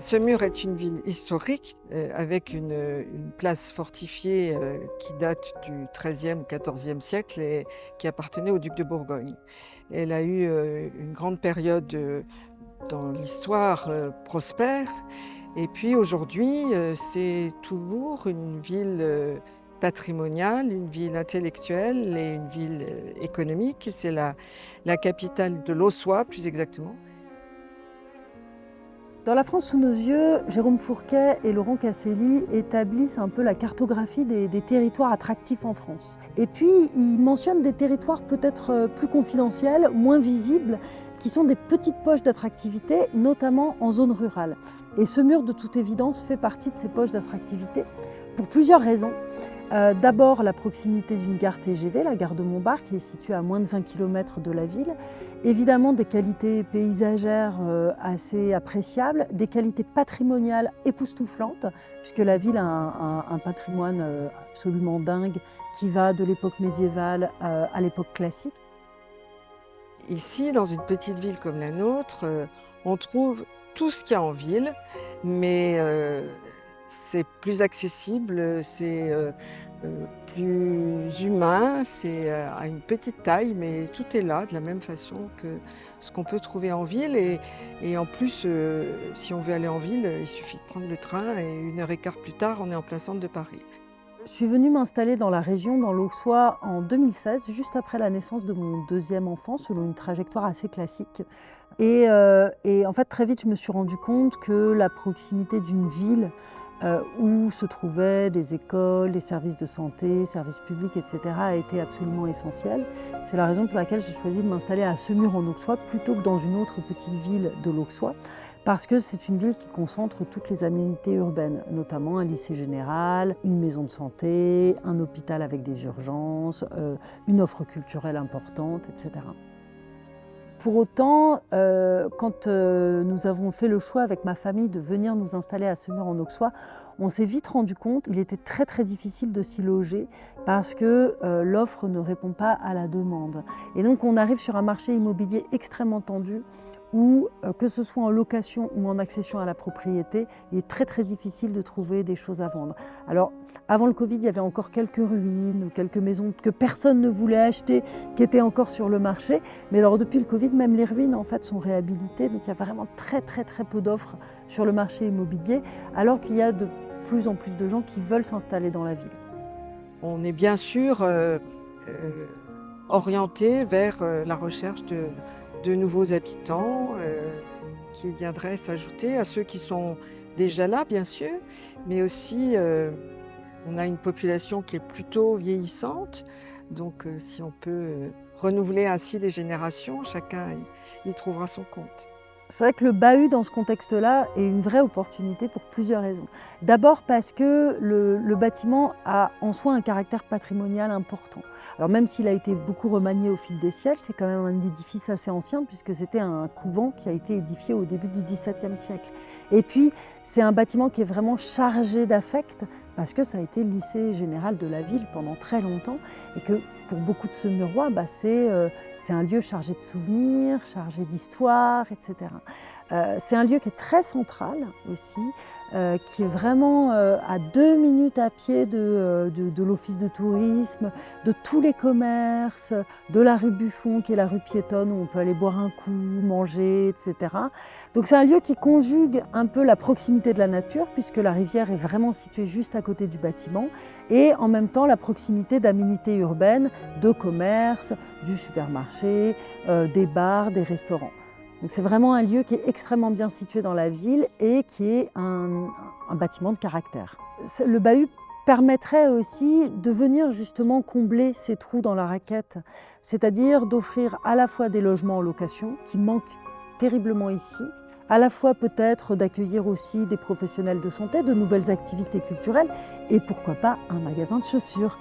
Semur est une ville historique avec une place fortifiée qui date du XIIIe ou XIVe siècle et qui appartenait au duc de Bourgogne. Elle a eu une grande période dans l'histoire prospère et puis aujourd'hui c'est toujours une ville patrimoniale, une ville intellectuelle et une ville économique. C'est la capitale de l'Aussois plus exactement. Dans La France sous nos yeux, Jérôme Fourquet et Laurent Casselli établissent un peu la cartographie des territoires attractifs en France. Et puis, ils mentionnent des territoires peut-être plus confidentiels, moins visibles, qui sont des petites poches d'attractivité, notamment en zone rurale. Et Semur, de toute évidence, fait partie de ces poches d'attractivité pour plusieurs raisons. D'abord, la proximité d'une gare TGV, la gare de Montbard, qui est située à moins de 20 km de la ville. Évidemment, des qualités paysagères assez appréciables, des qualités patrimoniales époustouflantes, puisque la ville a un patrimoine absolument dingue qui va de l'époque médiévale à l'époque classique. Ici, dans une petite ville comme la nôtre, on trouve tout ce qu'il y a en ville, mais c'est plus accessible, c'est plus humain, c'est à une petite taille, mais tout est là de la même façon que ce qu'on peut trouver en ville. Et en plus, si on veut aller en ville, il suffit de prendre le train et 1 heure et quart plus tard, on est en plein centre de Paris. Je suis venue m'installer dans la région, dans l'Auxois, en 2016, juste après la naissance de mon deuxième enfant, selon une trajectoire assez classique. Et en fait, très vite, je me suis rendu compte que la proximité d'une ville où se trouvaient des écoles, des services de santé, services publics, etc., a été absolument essentielle. C'est la raison pour laquelle j'ai choisi de m'installer à Semur en Auxois plutôt que dans une autre petite ville de l'Auxois, parce que c'est une ville qui concentre toutes les aménités urbaines, notamment un lycée général, une maison de santé, un hôpital avec des urgences, une offre culturelle importante, etc. Pour autant, quand nous avons fait le choix avec ma famille de venir nous installer à Semur en Auxois, on s'est vite rendu compte qu'il était très très difficile de s'y loger parce que l'offre ne répond pas à la demande. Et donc on arrive sur un marché immobilier extrêmement tendu où, que ce soit en location ou en accession à la propriété, il est très très difficile de trouver des choses à vendre. Alors, avant le Covid, il y avait encore quelques ruines, quelques maisons que personne ne voulait acheter, qui étaient encore sur le marché. Mais alors, depuis le Covid, même les ruines en fait sont réhabilitées. Donc, il y a vraiment très très très peu d'offres sur le marché immobilier, alors qu'il y a de plus en plus de gens qui veulent s'installer dans la ville. On est bien sûr orienté vers la recherche de nouveaux habitants qui viendraient s'ajouter à ceux qui sont déjà là, bien sûr, mais aussi on a une population qui est plutôt vieillissante, donc si on peut renouveler ainsi les générations, chacun y trouvera son compte. C'est vrai que le bahut dans ce contexte-là est une vraie opportunité pour plusieurs raisons. D'abord parce que le bâtiment a en soi un caractère patrimonial important. Alors même s'il a été beaucoup remanié au fil des siècles, c'est quand même un édifice assez ancien puisque c'était un couvent qui a été édifié au début du XVIIe siècle. Et puis c'est un bâtiment qui est vraiment chargé d'affect parce que ça a été le lycée général de la ville pendant très longtemps et que pour beaucoup de Semurois, c'est un lieu chargé de souvenirs, chargé d'histoire, etc. C'est un lieu qui est très central aussi, qui est vraiment à 2 minutes à pied de l'office de tourisme, de tous les commerces, de la rue Buffon qui est la rue piétonne où on peut aller boire un coup, manger, etc. Donc c'est un lieu qui conjugue un peu la proximité de la nature puisque la rivière est vraiment située juste à côté du bâtiment et en même temps la proximité d'aménités urbaines, de commerces, du supermarché, des bars, des restaurants. Donc c'est vraiment un lieu qui est extrêmement bien situé dans la ville et qui est un bâtiment de caractère. Le bahut permettrait aussi de venir justement combler ces trous dans la raquette, c'est-à-dire d'offrir à la fois des logements en location qui manquent terriblement ici, à la fois peut-être d'accueillir aussi des professionnels de santé, de nouvelles activités culturelles et pourquoi pas un magasin de chaussures.